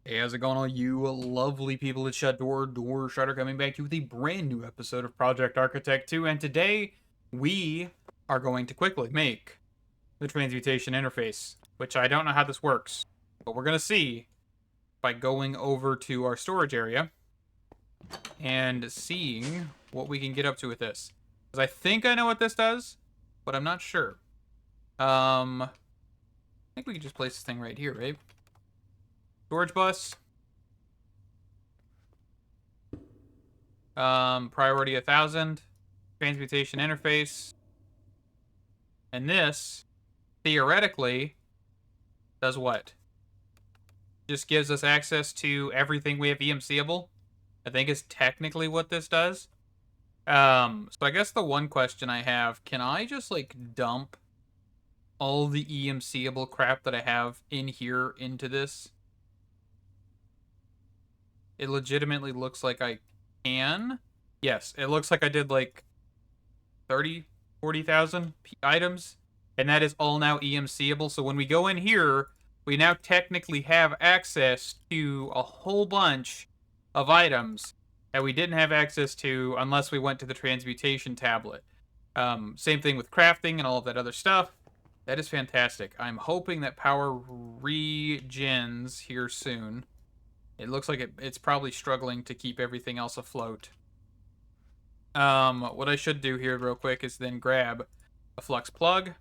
Hey, how's it going, all you lovely people at Door Shutter, coming back to you with a brand new episode of Project Architect 2, and today we are going to quickly make the Transmutation Interface, which I don't know how this works, but we're going to see by going over to our storage area and seeing what we can get up to with this. Because I think I know what this does, but I'm not sure. I think we can just place this thing right here, right? Storage bus. Priority 1000, transmutation interface, and this theoretically does what? Just gives us access to everything we have EMCable. I think is technically what this does. So I guess the one question I have, can I just like dump all the EMCable crap that I have in here into this? It legitimately looks like I can. Yes, it looks like I did like 40,000 items, and that is all now EMCable. So when we go in here, we now technically have access to a whole bunch of items that we didn't have access to unless we went to the transmutation tablet. Same thing with crafting and all of that other stuff. That is fantastic. I'm hoping that power regens here soon. It looks like it's probably struggling to keep everything else afloat. What I should do here real quick is then grab a flux plug.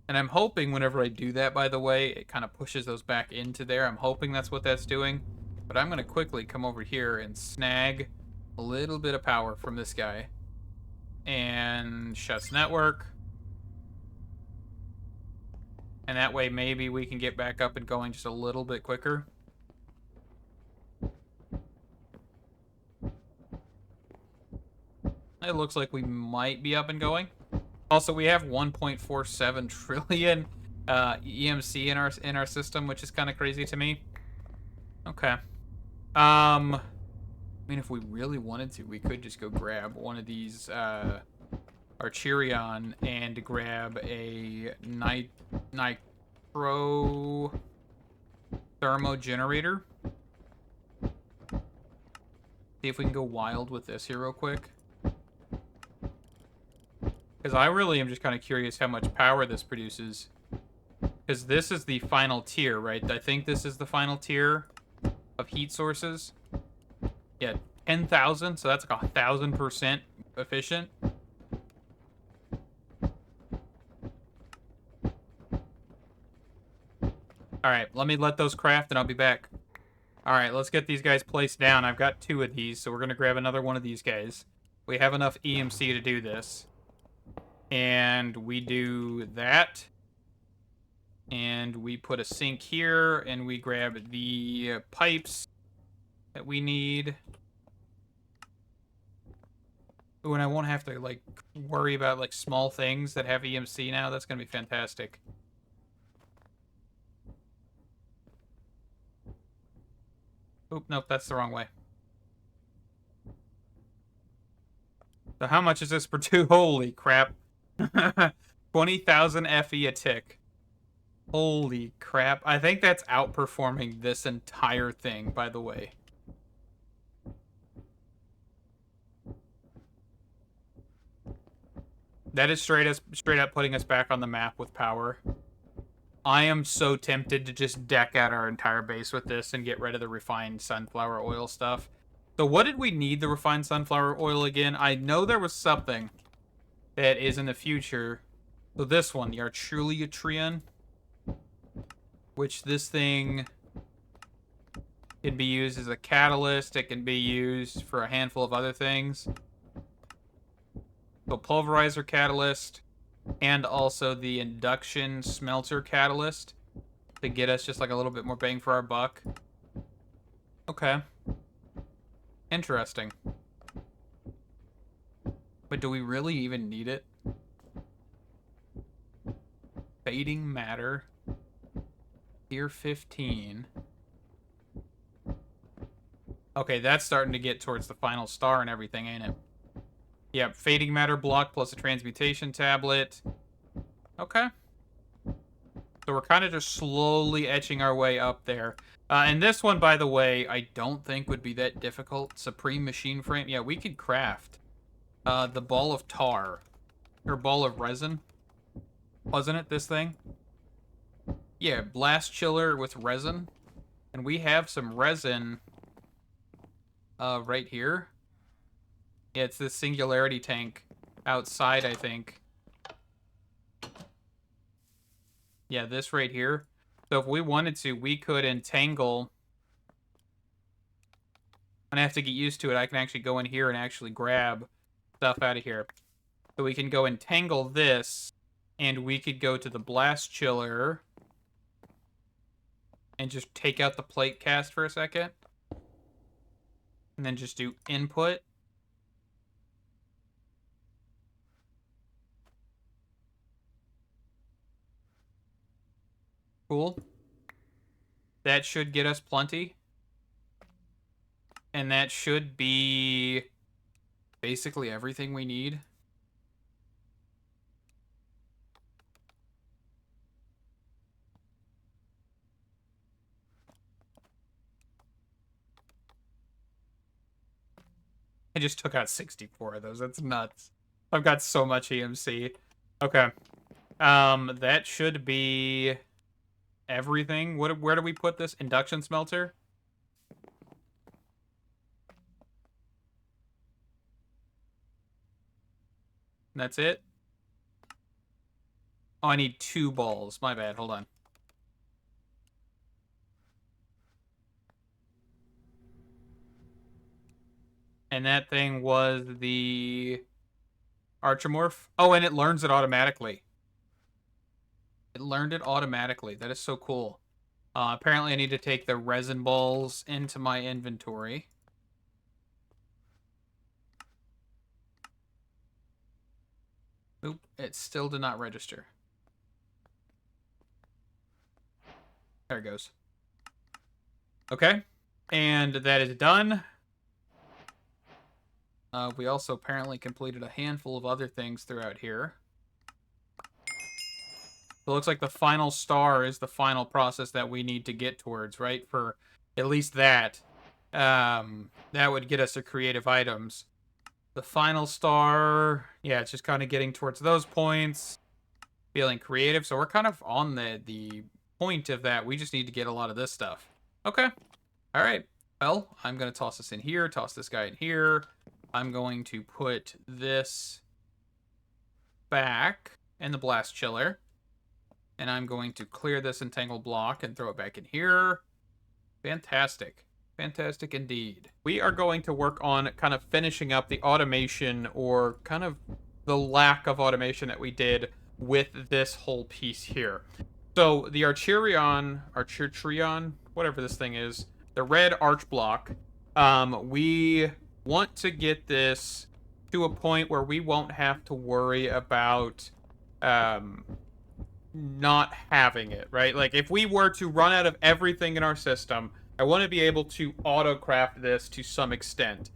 And I'm hoping whenever I do that, by the way, it kind of pushes those back into there. I'm hoping that's what that's doing. But I'm going to quickly come over here and snag a little bit of power from this guy. And shuts network. And that way maybe we can get back up and going just a little bit quicker. It looks like we might be up and going. Also, we have 1.47 trillion EMC in our system, which is kind of crazy to me. Okay. I mean, if we really wanted to, we could just go grab one of these Archerion and grab a nitro thermo generator. See if we can go wild with this here real quick. Because I really am just kind of curious how much power this produces. Because this is the final tier, right? I think this is the final tier of heat sources. Yeah, 10,000, so that's like 1,000% efficient. Alright, let me let those craft and I'll be back. Alright, let's get these guys placed down. I've got 2 of these, so we're going to grab another one of these guys. We have enough EMC to do this. And we do that. And we put a sink here, and we grab the pipes that we need. Ooh, and I won't have to, like, worry about, like, small things that have EMC now. That's going to be fantastic. Oop, nope, that's the wrong way. So how much is this per 2? Holy crap. 20,000 FE a tick. Holy crap. I think that's outperforming this entire thing, by the way. That is straight up putting us back on the map with power. I am so tempted to just deck out our entire base with this and get rid of the refined sunflower oil stuff. So what did we need the refined sunflower oil again? I know there was something that is in the future. So this one, the Archerion, which this thing can be used as a catalyst. It can be used for a handful of other things. So pulverizer catalyst, and also the induction smelter catalyst to get us just like a little bit more bang for our buck. Okay. Interesting. But do we really even need it? Fading matter. Tier 15. Okay, that's starting to get towards the final star and everything, ain't it? Yeah, fading matter block plus a transmutation tablet. Okay. So So we're kind of just slowly etching our way up there. And this one, by the way, I don't think would be that difficult. Supreme Machine Frame. Yeah, we could craft the ball of tar. Or ball of resin. Wasn't it, this thing? Yeah, blast chiller with resin. And we have some resin right here. Yeah, it's this singularity tank outside, I think. Yeah, this right here. So if we wanted to, we could entangle. And I have to get used to it. I can actually go in here and actually grab stuff out of here. So we can go entangle this, and we could go to the blast chiller and just take out the plate cast for a second. And then just do input. Cool. That should get us plenty. And that should be basically everything we need. I just took out 64 of those. That's nuts. I've got so much EMC. Okay. That should be everything. Where do we put this? Induction smelter? That's it? Oh, I need 2 balls. My bad. Hold on. And that thing was the Archimorph. Oh, and it learns it automatically. It learned it automatically. That is so cool. Apparently I need to take the resin balls into my inventory. Oop, it still did not register. There it goes. Okay. And that is done. We also apparently completed a handful of other things throughout here. So it looks like the final star is the final process that we need to get towards, right? For at least that. That would get us to creative items. The final star, yeah, it's just kind of getting towards those points. Feeling creative. So we're kind of on the point of that. We just need to get a lot of this stuff. Okay. All right. Well, I'm going to toss this in here. Toss this guy in here. I'm going to put this back in the blast chiller. And I'm going to clear this entangled block and throw it back in here. Fantastic. Fantastic indeed. We are going to work on kind of finishing up the automation, or kind of the lack of automation that we did with this whole piece here. So the Archerion, whatever this thing is, the red arch block, we want to get this to a point where we won't have to worry about not having it, right? Like, if we were to run out of everything in our system, I want to be able to auto-craft this to some extent.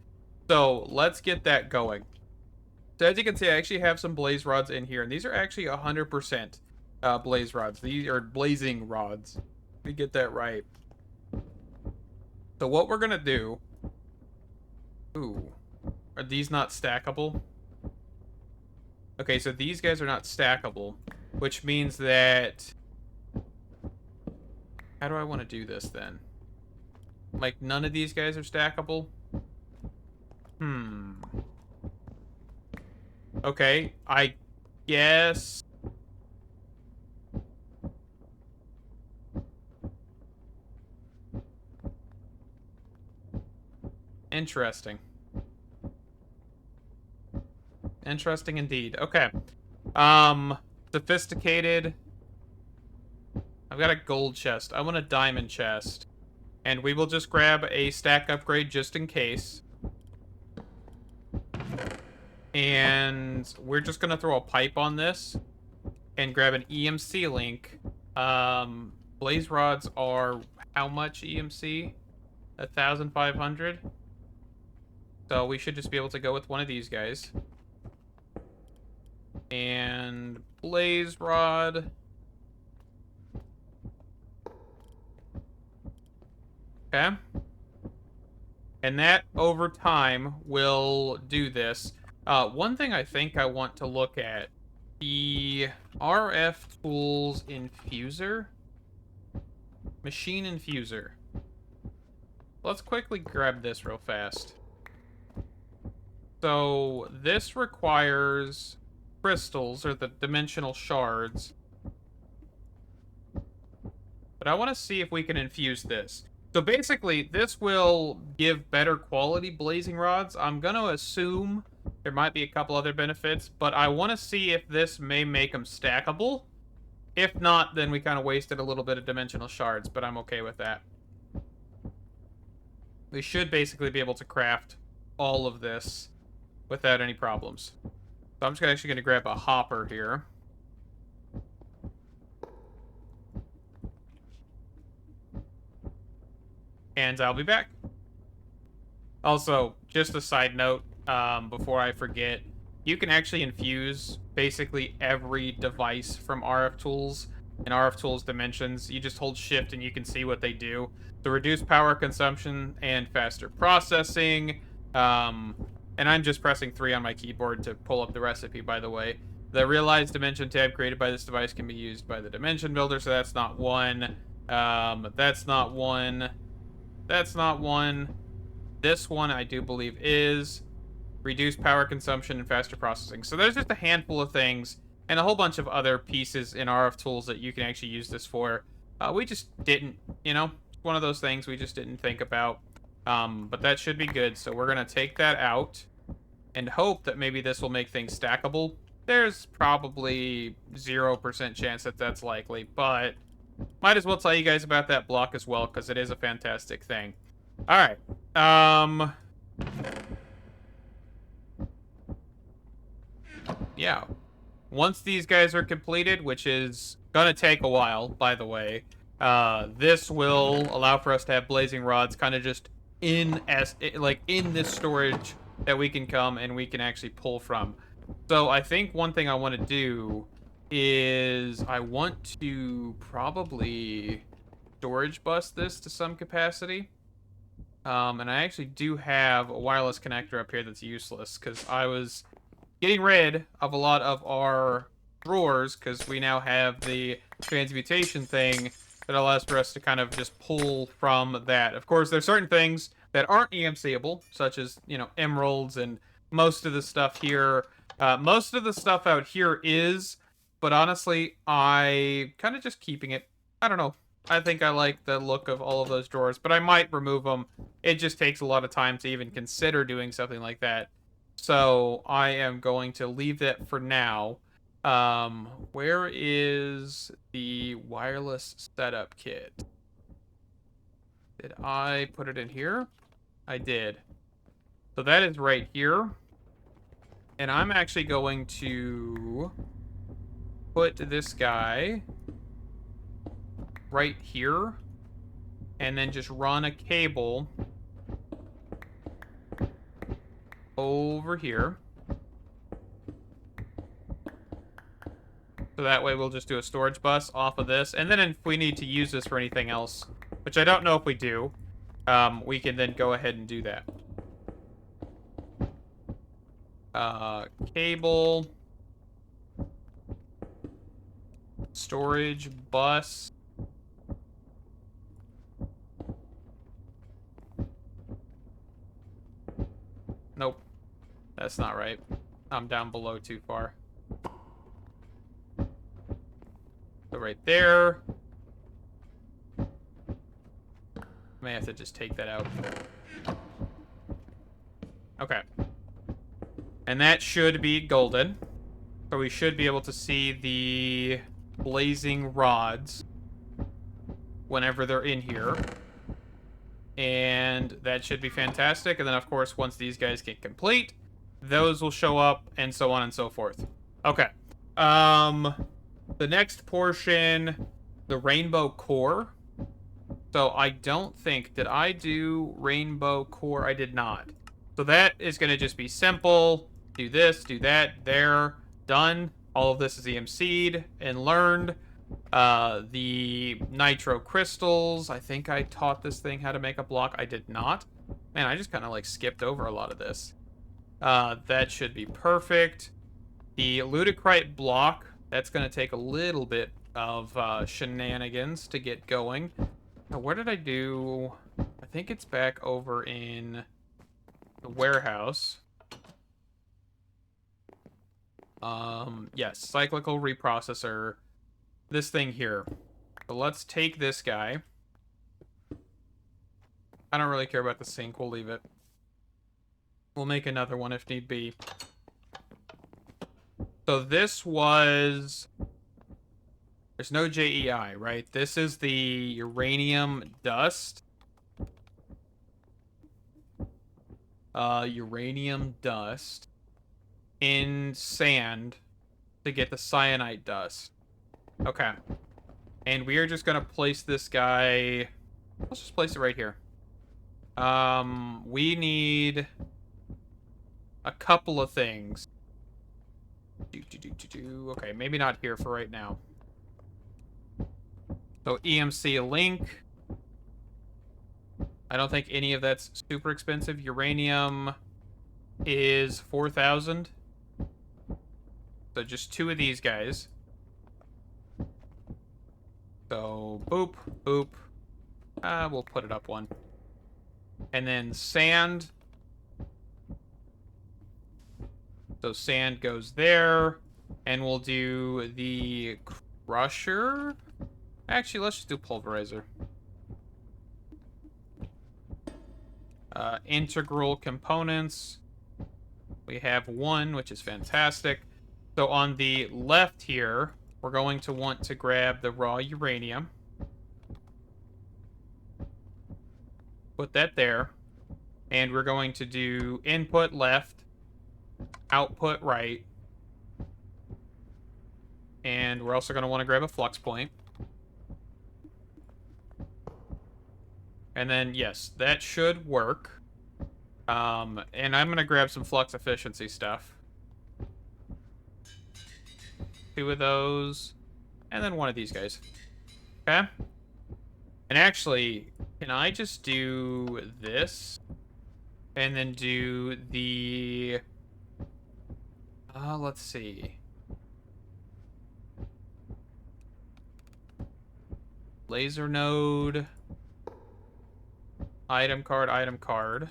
So let's get that going. So as you can see, I actually have some blaze rods in here, and these are actually 100% blaze rods. These are blazing rods. Let me get that right. So what we're going to do... Ooh. Are these not stackable? Okay, so these guys are not stackable, which means that... How do I want to do this, then? Like, none of these guys are stackable? Okay, I guess... Interesting. Interesting indeed. Okay. Sophisticated. I've got a gold chest. I want a diamond chest. And we will just grab a stack upgrade just in case. And we're just going to throw a pipe on this and grab an EMC link. Blaze rods are how much EMC? 1,500. So we should just be able to go with one of these guys. And blaze rod. Okay. And that, over time, will do this. One thing I think I want to look at, the RF Tools Infuser. Machine Infuser. Let's quickly grab this real fast. So, this requires crystals, or the dimensional shards. But I want to see if we can infuse this. So basically, this will give better quality blazing rods. I'm going to assume there might be a couple other benefits, but I want to see if this may make them stackable. If not, then we kind of wasted a little bit of dimensional shards, but I'm okay with that. We should basically be able to craft all of this without any problems. So I'm just actually going to grab a hopper here. And I'll be back. Also, just a side note, before I forget, you can actually infuse basically every device from RF Tools and RF Tools Dimensions. You just hold shift and you can see what they do. So reduce power consumption and faster processing. And I'm just pressing 3 on my keyboard to pull up the recipe, by the way. The Realize Dimension tab created by this device can be used by the Dimension Builder, so that's not one. That's not one. That's not one. This one, I do believe, is reduce power consumption and faster processing. So there's just a handful of things and a whole bunch of other pieces in RF Tools that you can actually use this for. We just didn't, you know, one of those things we just didn't think about. But that should be good. So we're going to take that out and hope that maybe this will make things stackable. There's probably 0% chance that that's likely, but might as well tell you guys about that block as well, because it is a fantastic thing. Alright. Yeah. Once these guys are completed, which is gonna take a while, by the way, this will allow for us to have blazing rods kind of just in this storage that we can come and we can actually pull from. So I think one thing I want to do is I want to probably storage bus this to some capacity. And I actually do have a wireless connector up here that's useless because I was getting rid of a lot of our drawers because we now have the transmutation thing that allows for us to kind of just pull from that. Of course, there's certain things that aren't EMCable, such as, you know, emeralds and most of the stuff here. Most of the stuff out here is, but honestly, I kind of just keeping it. I don't know. I think I like the look of all of those drawers, but I might remove them. It just takes a lot of time to even consider doing something like that. So I am going to leave that for now. Where is the wireless setup kit? Did I put it in here? I did. So that is right here. And I'm actually going to put this guy right here and then just run a cable over here. So that way we'll just do a storage bus off of this. And then if we need to use this for anything else, which I don't know if we do, we can then go ahead and do that. Cable. Storage bus. Nope. That's not right. I'm down below too far. So right there. May have to just take that out. Okay. And that should be golden. So we should be able to see the blazing rods whenever they're in here. And that should be fantastic. And then, of course, once these guys get complete, those will show up, and so on and so forth. Okay. The next portion, the rainbow core. So I don't think, did I do rainbow core? I did not. So that is going to just be simple. Do this, do that, there, done. All of this is EMC'd and learned. The nitro crystals. I think I taught this thing how to make a block. I did not. Man, I just kind of like skipped over a lot of this. That should be perfect. The ludicrite block, that's going to take a little bit of shenanigans to get going. Now, where did I do? I think it's back over in the warehouse. Yes, cyclical reprocessor. This thing here. So let's take this guy. I don't really care about the sink. We'll leave it. We'll make another one if need be. So this was... There's no JEI, right? This is the uranium dust. Uranium dust in sand to get the cyanide dust. Okay. And we are just going to place this guy... Let's just place it right here. We need a couple of things. Okay, maybe not here for right now. So EMC link. I don't think any of that's super expensive. Uranium is 4,000. So just two of these guys. So boop, boop. We'll put it up one. And then sand. So sand goes there. And we'll do the crusher. Actually, let's just do pulverizer. Integral components. We have one, which is fantastic. So on the left here, we're going to want to grab the raw uranium. Put that there. And we're going to do input left, output right. And we're also going to want to grab a flux point. And then, yes, that should work. And I'm going to grab some flux efficiency stuff. Two of those. And then one of these guys. Okay? And actually, can I just do this? And then do the... let's see. Laser node. Item card, item card.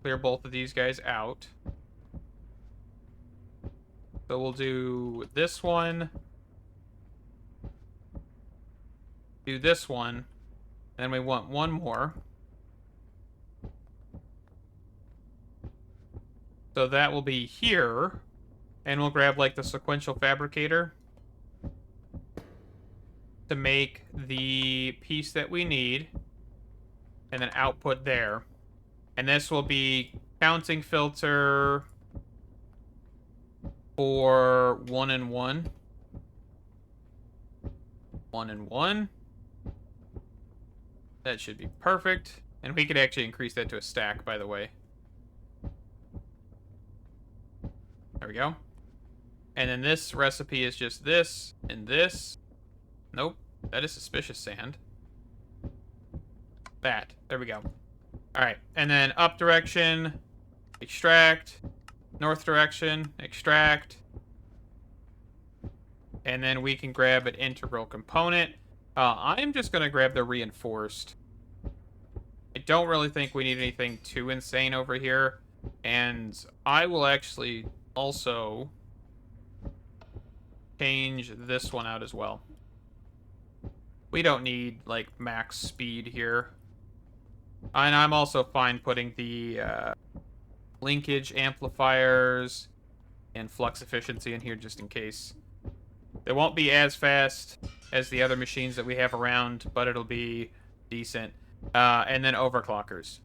Clear both of these guys out. So we'll do this one. Do this one. Then we want one more. So that will be here. And we'll grab like the sequential fabricator to make the piece that we need. And then output there. And this will be counting filter for 1 and 1. 1 and 1. That should be perfect. And we could actually increase that to a stack, by the way. There we go. And then this recipe is just this and this. Nope. That is suspicious sand. That. There we go. Alright. And then up direction, extract. North direction, extract. And then we can grab an integral component. I'm just going to grab the reinforced. I don't really think we need anything too insane over here. And I will actually also change this one out as well. We don't need, like, max speed here. And I'm also fine putting the linkage amplifiers and flux efficiency in here just in case. It won't be as fast as the other machines that we have around, but it'll be decent. And then overclockers.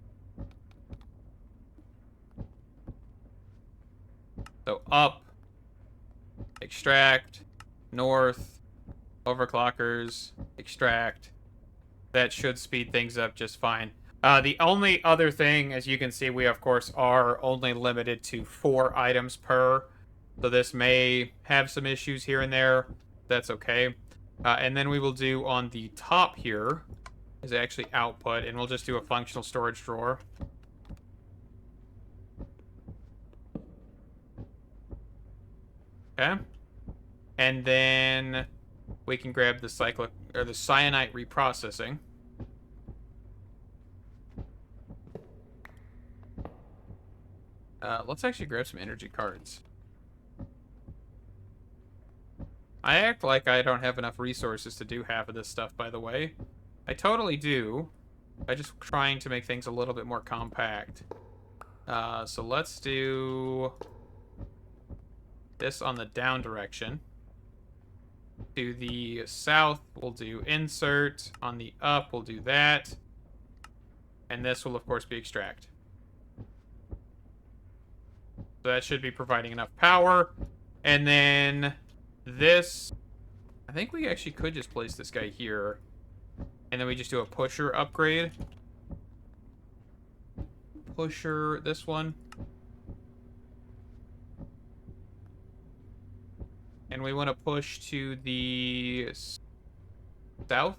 So up, extract, north, overclockers, extract. That should speed things up just fine. The only other thing, as you can see, we of course are only limited to 4 items per. So this may have some issues here and there. That's okay. And then we will do on the top here is actually output, and we'll just do a functional storage drawer. Okay. And then we can grab the cyclic or the cyanide reprocessing. Let's actually grab some energy cards. I act like I don't have enough resources to do half of this stuff, by the way. I totally do. I'm just trying to make things a little bit more compact. So let's do this on the down direction. To the south, we'll do insert. On the up, we'll do that. And this will, of course, be extract. So that should be providing enough power. And then this, I think we actually could just place this guy here. And then we just do a pusher upgrade. Pusher, this one. And we want to push to the south.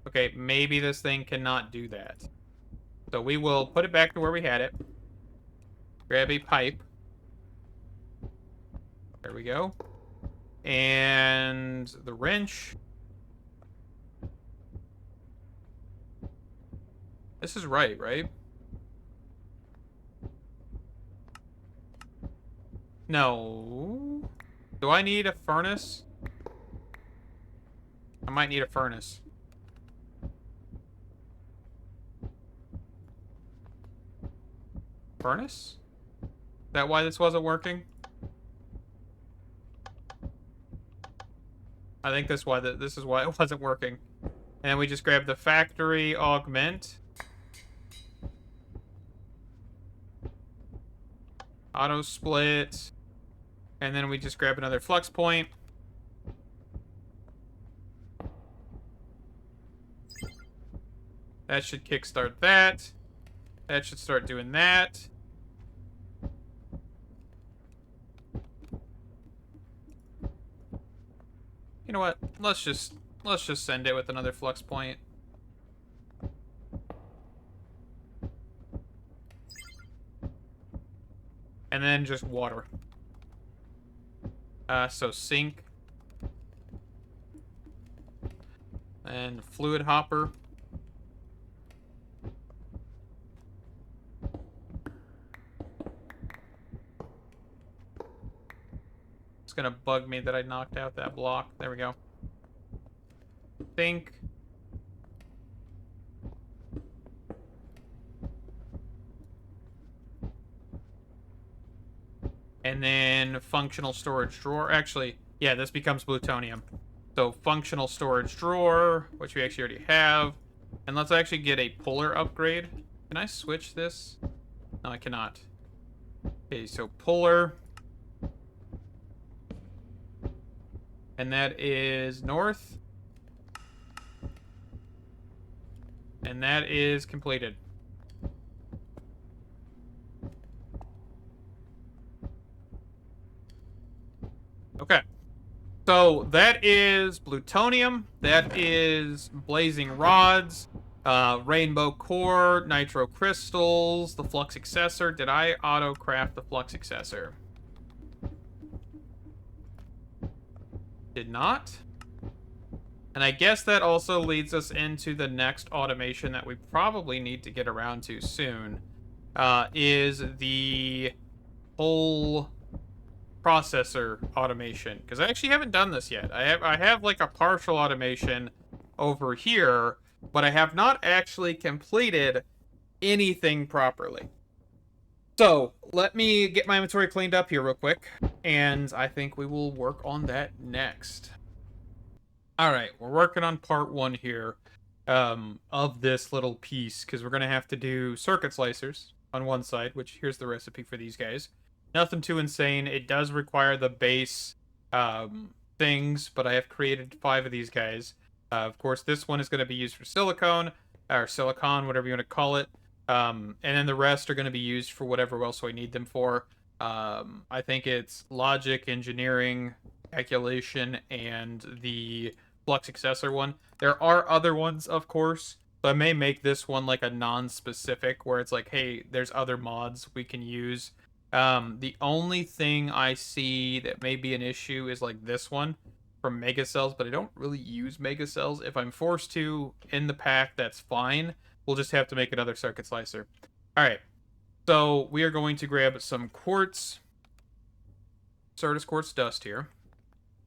Okay, maybe this thing cannot do that. So we will put it back to where we had it. Grab a pipe. There we go. And the wrench. This is right? No. Do I need a furnace? I might need a furnace. Furnace? Is that why this wasn't working? I think this is why it wasn't working. And then we just grab the factory augment. Auto split. And then we just grab another flux point. That should kickstart that. That should start doing that. You know what? Let's just send it with another flux point. And then just water. So sink. And fluid hopper. It's gonna bug me that I knocked out that block. There we go. Sink. And then functional storage drawer. Actually, yeah, this becomes plutonium. So functional storage drawer, which we actually already have. And let's actually get a puller upgrade. Can I switch this? No, I cannot. Okay, so puller. And that is north. And that is completed. Okay. So that is plutonium. That is blazing rods, rainbow core, nitro crystals, the flux accessor. Did I auto craft the flux accessor? Did not. And I guess that also leads us into the next automation that we probably need to get around to soon, is the whole processor automation, because I actually haven't done this yet. I have like a partial automation over here, but I have not actually completed anything properly. So let me get my inventory cleaned up here real quick, and I think we will work on that next. All right, we're working on part 1 here of this little piece, because we're going to have to do circuit slicers on one side, which here's the recipe for these guys. Nothing too insane. It does require the base things, but I have created 5 of these guys. Of course, this one is going to be used for silicone, or silicon, whatever you want to call it. And then the rest are going to be used for whatever else we need them for. I think it's logic, engineering, calculation, and the flux successor one. There are other ones, of course, so I may make this one like a non-specific where it's like, hey, there's other mods we can use. The only thing I see that may be an issue is like this one from Mega Cells, but I don't really use Mega Cells. If I'm forced to in the pack, that's fine. We'll just have to make another circuit slicer. All right. So we are going to grab some quartz, Certus quartz dust here.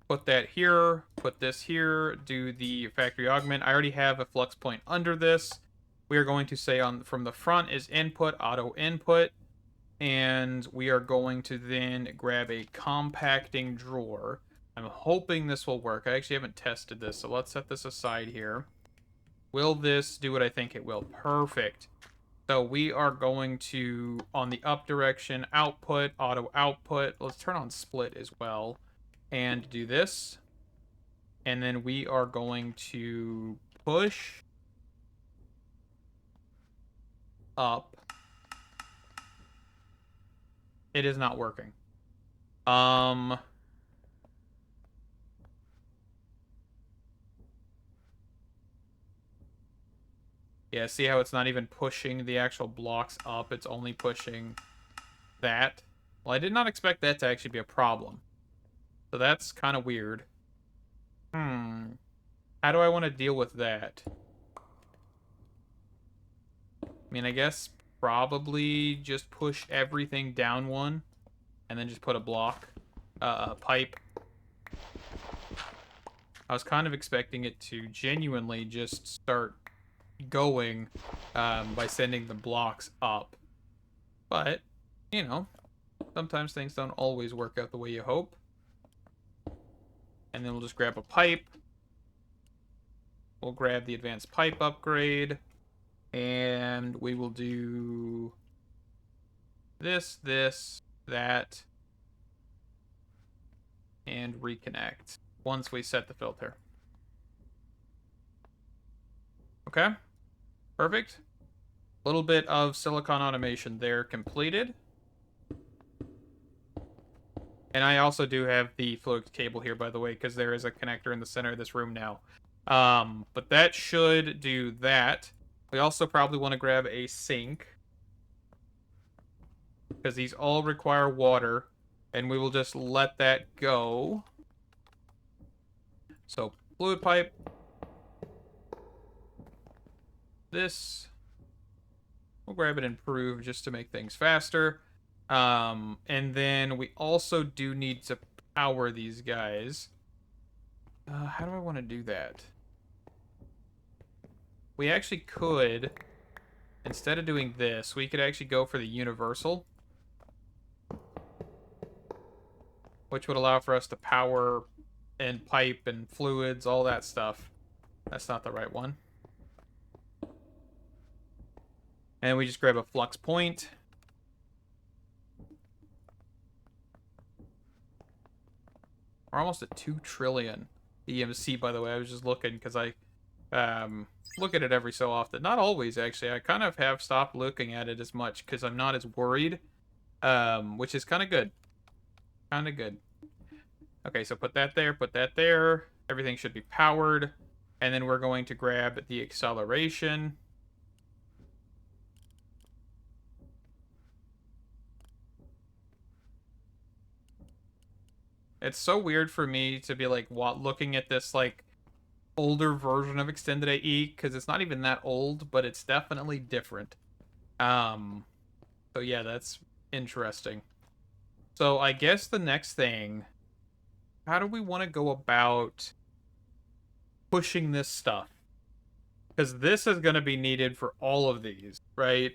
Put that here, put this here, do the factory augment. I already have a flux point under this. We are going to say on from the front is input, auto input. And we are going to then grab a compacting drawer. I'm hoping this will work. I actually haven't tested this, so let's set this aside here. Will this do what I think it will? Perfect. So we are going to, on the up direction, output, auto output. Let's turn on split as well. And do this. And then we are going to push up. It is not working. Yeah, see how it's not even pushing the actual blocks up? It's only pushing that. Well, I did not expect that to actually be a problem. So that's kind of weird. How do I want to deal with that? I mean, I guess probably just push everything down one. And then just put a block. A pipe. I was kind of expecting it to genuinely just start going by sending the blocks up. But, you know, sometimes things don't always work out the way you hope. And then we'll just grab a pipe. We'll grab the advanced pipe upgrade. And we will do this, that, and reconnect once we set the filter. Okay, perfect. A little bit of silicon automation there completed. And I also do have the fluid cable here, by the way, because there is a connector in the center of this room now. But that should do that. We also probably want to grab a sink, because these all require water, and we will just let that go. So, fluid pipe. This. We'll grab it and improve just to make things faster. And then we also do need to power these guys. How do I want to do that? We actually could, instead of doing this, we could actually go for the universal, which would allow for us to power and pipe and fluids, all that stuff. That's not the right one. And we just grab a flux point. We're almost at 2 trillion EMC, by the way. I was just looking because I look at it every so often. Not always, actually. I kind of have stopped looking at it as much because I'm not as worried, which is kind of good. Kind of good. Okay, so put that there, put that there. Everything should be powered. And then we're going to grab the acceleration. It's so weird for me to be like looking at this like older version of Extended AE because it's not even that old, but it's definitely different. So yeah, that's interesting. So I guess the next thing, how do we want to go about pushing this stuff? Because this is going to be needed for all of these, right?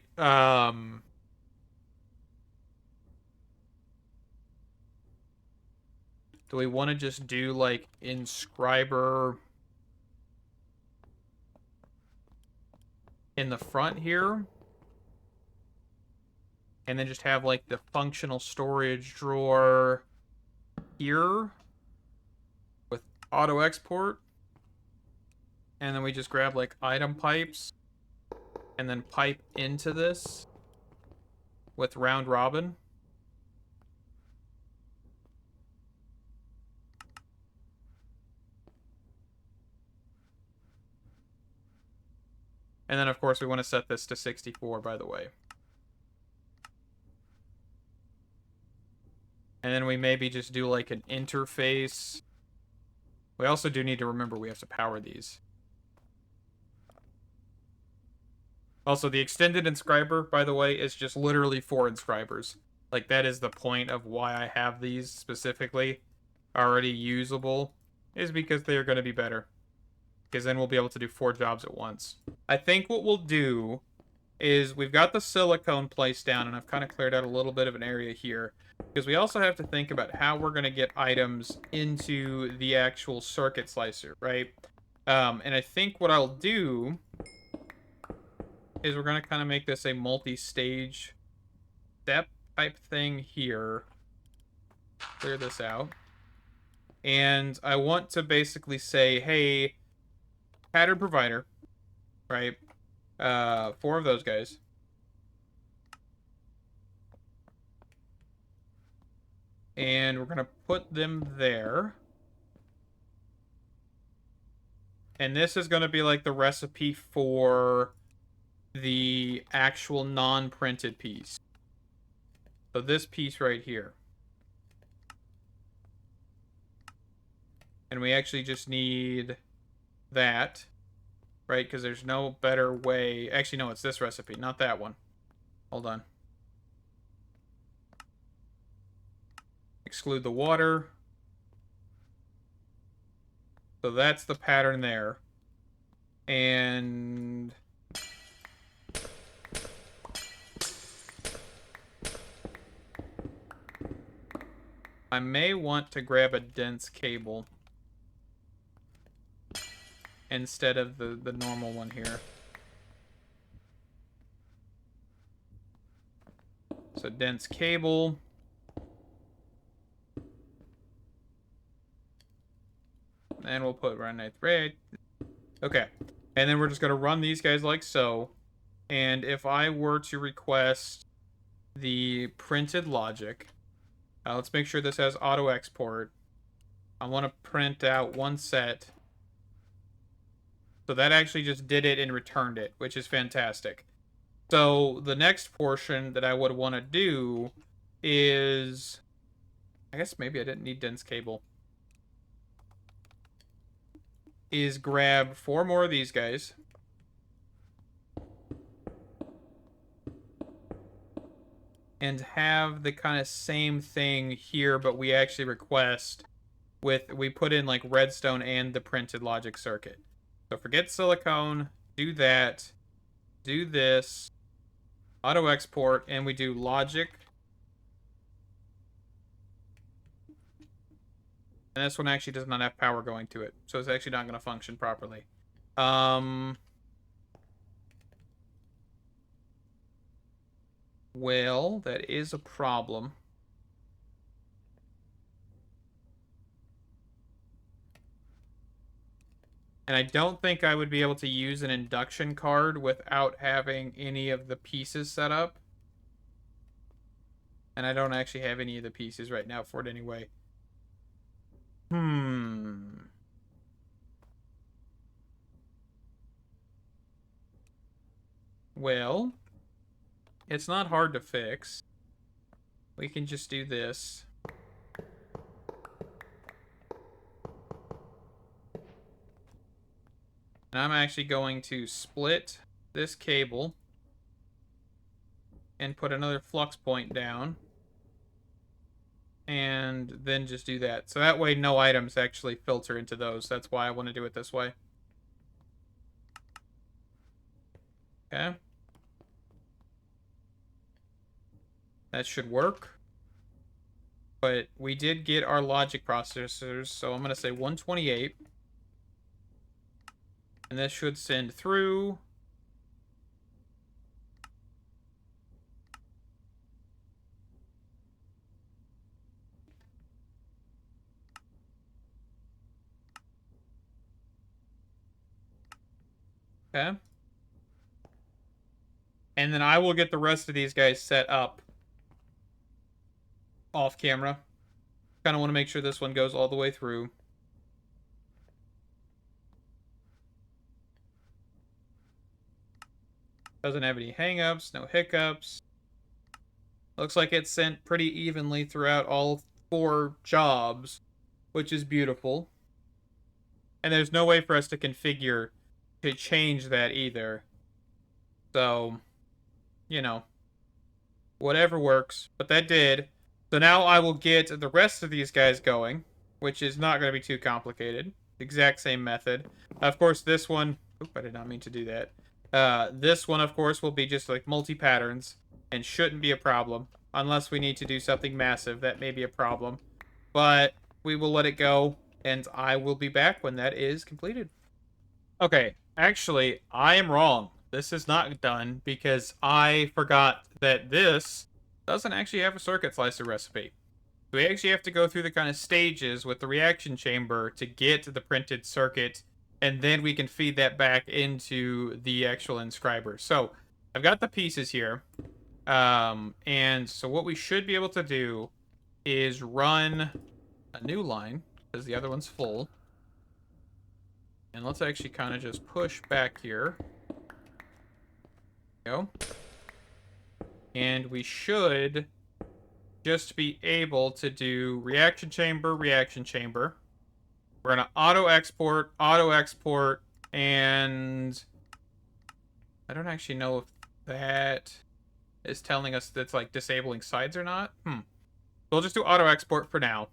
Do we want to just do like inscriber in the front here? And then just have like the functional storage drawer here with auto export. And then we just grab like item pipes. and then pipe into this with round robin. And then, of course, we want to set this to 64, by the way. And then we maybe just do like an interface. We also do need to remember we have to power these. Also, the extended inscriber, by the way, is just literally 4 inscribers. Like, that is the point of why I have these specifically already usable, is because they are going to be better. Because then we'll be able to do 4 jobs at once. I think what we'll do is we've got the silicone placed down, and I've kind of cleared out a little bit of an area here. Because we also have to think about how we're going to get items into the actual circuit slicer, right? And I think what I'll do is we're going to kind of make this a multi-stage step type thing here. Clear this out. And I want to basically say, hey, pattern provider, right? 4 of those guys. And we're going to put them there. And this is going to be like the recipe for the actual non-printed piece. So this piece right here. And we actually just need that, right? Because there's no better way. Actually, no, it's this recipe, not that one. Hold on. Exclude the water. So that's the pattern there. And I may want to grab a dense cable instead of the normal one here. So dense cable. And we'll put run right. Okay. And then we're just going to run these guys like so. And if I were to request the printed logic, let's make sure this has auto export. I want to print out 1 set. So that actually just did it and returned it, which is fantastic. So the next portion that I would want to do is... I guess maybe I didn't need dense cable. Is grab 4 more of these guys. And have the kind of same thing here, but we actually request with... We put in like redstone and the printed logic circuit. So forget silicone. Do that. Do this. Auto export. And we do logic. And this one actually does not have power going to it. So it's actually not going to function properly. Well, that is a problem. And I don't think I would be able to use an induction card without having any of the pieces set up. And I don't actually have any of the pieces right now for it anyway. Well, it's not hard to fix. We can just do this. And I'm actually going to split this cable and put another flux point down. And then just do that. So that way no items actually filter into those. That's why I want to do it this way. Okay. That should work. But we did get our logic processors, so I'm going to say 128. And this should send through. Okay. And then I will get the rest of these guys set up off camera. Kind of want to make sure this one goes all the way through. Doesn't have any hangups, no hiccups. Looks like it's sent pretty evenly throughout all 4 jobs, which is beautiful. And there's no way for us to configure to change that either. So, you know, whatever works. But that did. So now I will get the rest of these guys going, which is not going to be too complicated. Exact same method. Of course, this one... Oop, I did not mean to do that. This one, of course, will be just like multi-patterns and shouldn't be a problem. Unless we need to do something massive, that may be a problem. But we will let it go, and I will be back when that is completed. Okay, actually, I am wrong. This is not done because I forgot that this doesn't actually have a circuit slicer recipe. So we actually have to go through the kind of stages with the reaction chamber to get the printed circuit, and then we can feed that back into the actual inscriber. So I've got the pieces here. And so what we should be able to do is run a new line, because the other one's full. And let's actually kind of just push back here. Go. And we should just be able to do reaction chamber, reaction chamber. We're going to auto export, and I don't actually know if that is telling us that's like disabling sides or not. So we'll just do auto export for now.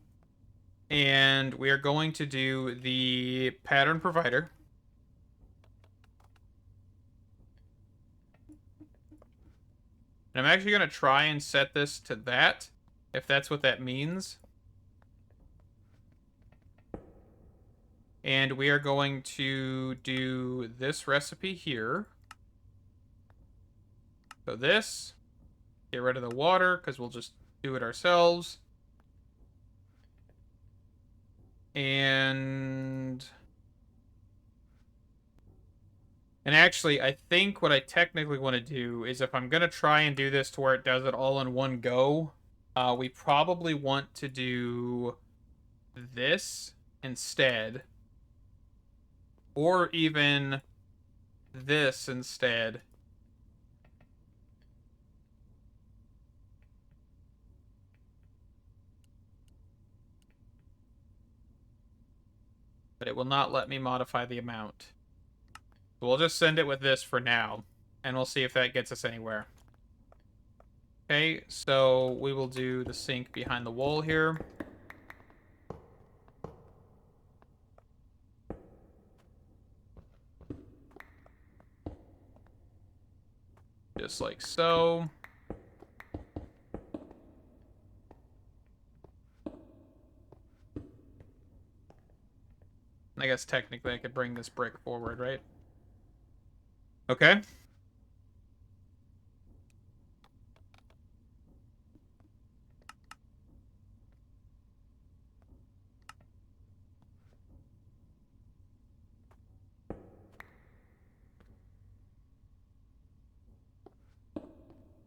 And we are going to do the pattern provider. And I'm actually going to try and set this to that, if that's what that means. And we are going to do this recipe here. So this, get rid of the water, because we'll just do it ourselves. And actually, I think what I technically want to do is if I'm going to try and do this to where it does it all in one go, we probably want to do this instead. Or even this instead. But it will not let me modify the amount. So we'll just send it with this for now, and we'll see if that gets us anywhere. Okay, so we will do the sink behind the wall here. Just like so. I guess technically I could bring this brick forward, right? Okay.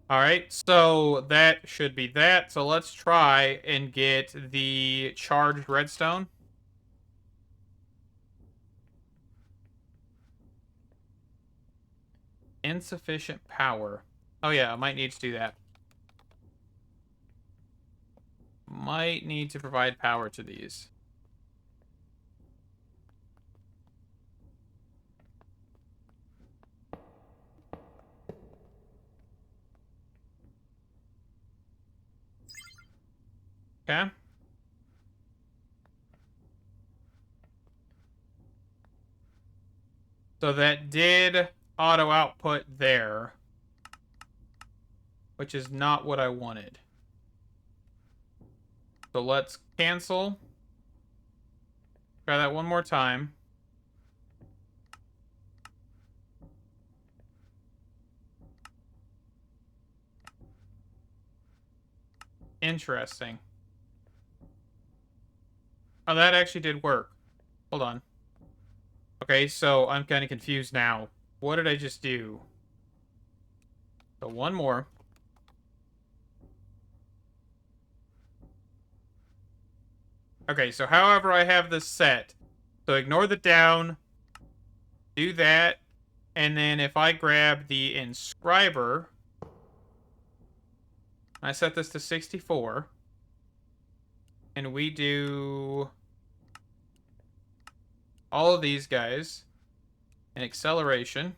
Alright, so that should be that. So let's try and get the charged redstone. Insufficient power. Oh yeah, I might need to do that. Might need to provide power to these. Okay. So that did auto output there, which is not what I wanted. So let's cancel. Try that one more time. Interesting. Oh, that actually did work. Hold on. Okay, so I'm kind of confused now. What did I just do? So one more. Okay, so however I have this set. So ignore the down. Do that. And then if I grab the inscriber, I set this to 64. And we do all of these guys. And acceleration.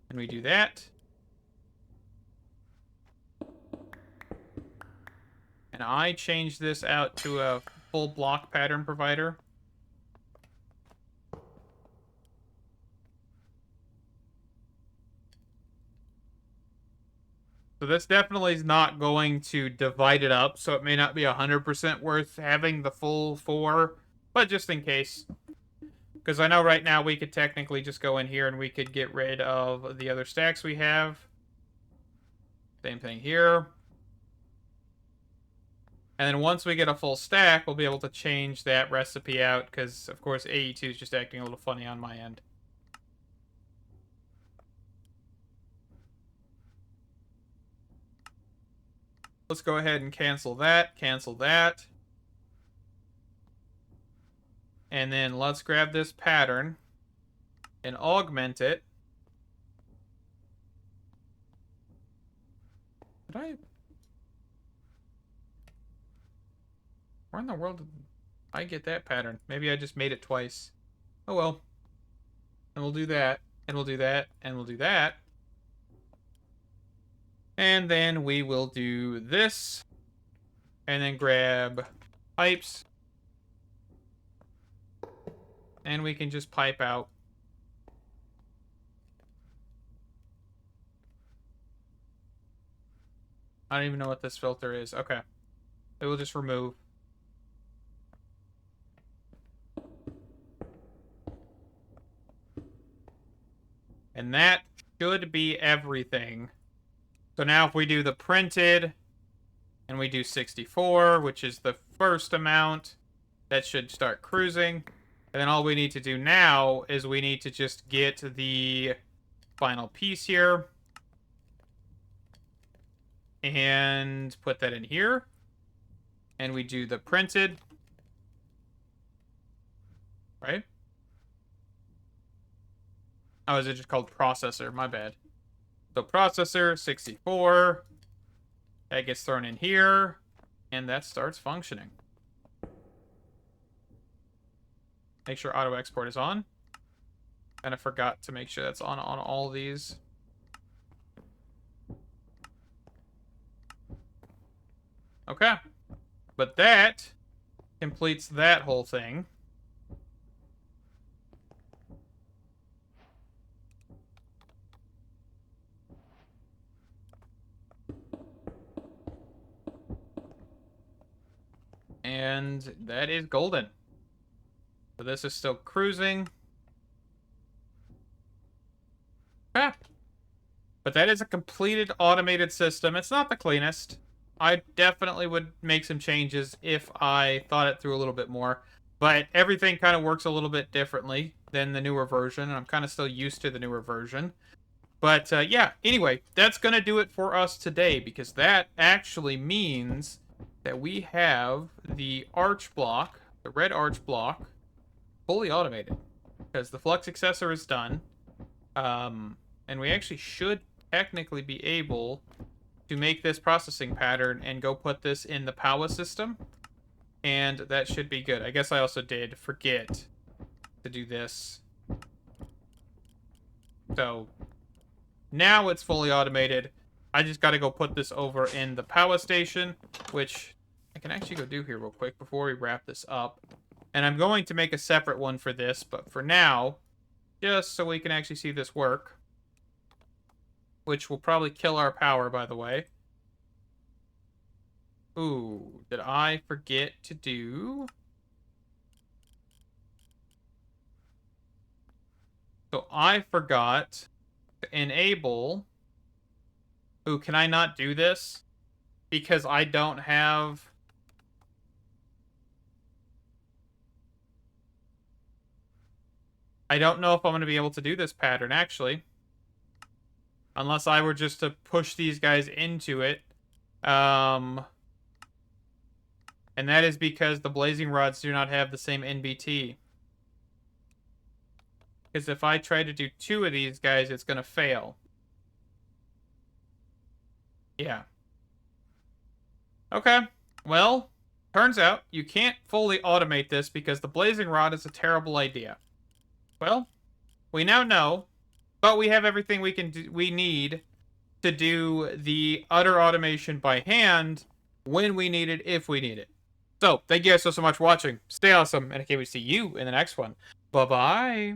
And we do that. And I change this out to a full block pattern provider. So this definitely is not going to divide it up, so it may not be 100% worth having the full 4, but just in case. Because I know right now we could technically just go in here and we could get rid of the other stacks we have. Same thing here. And then once we get a full stack, we'll be able to change that recipe out, because, of course, AE2 is just acting a little funny on my end. Let's go ahead and cancel that, and then let's grab this pattern and augment it. Did I... Where in the world did I get that pattern? Maybe I just made it twice. Oh well. And we'll do that, and we'll do that, and we'll do that. And then we will do this. And then grab pipes. And we can just pipe out. I don't even know what this filter is. Okay. It will just remove. And that should be everything. So now if we do the printed, and we do 64, which is the first amount, that should start cruising. And then all we need to do now is we need to just get the final piece here. And put that in here. And we do the printed. Right? Oh, is it just called processor? My bad. So processor, 64. That gets thrown in here. And that starts functioning. Make sure auto export is on. And I forgot to make sure that's on all these. Okay. But that completes that whole thing. And that is golden. So this is still cruising. Ah. But that is a completed automated system. It's not the cleanest. I definitely would make some changes if I thought it through a little bit more. But everything kind of works a little bit differently than the newer version. And I'm kind of still used to the newer version. But yeah, anyway, that's going to do it for us today. Because that actually means that we have the arch block, the red arch block, fully automated. Because the flux accessor is done. And we actually should technically be able to make this processing pattern and go put this in the power system. And that should be good. I guess I also did forget to do this. So now it's fully automated. I just got to go put this over in the power station, which I can actually go do here real quick before we wrap this up. And I'm going to make a separate one for this, but for now, just so we can actually see this work, which will probably kill our power, by the way. Ooh, did I forget to do... So I forgot to enable... Ooh, can I not do this? Because I don't have... I don't know if I'm going to be able to do this pattern, actually. Unless I were just to push these guys into it. And that is because the blazing rods do not have the same NBT. Because if I try to do 2 of these guys, it's going to fail. Yeah. Okay. Well, turns out you can't fully automate this because the blazing rod is a terrible idea. Well, we now know, but we have everything we need to do the utter automation by hand when we need it, if we need it. So, thank you guys so much for watching. Stay awesome, and I can't wait to see you in the next one. Bye-bye.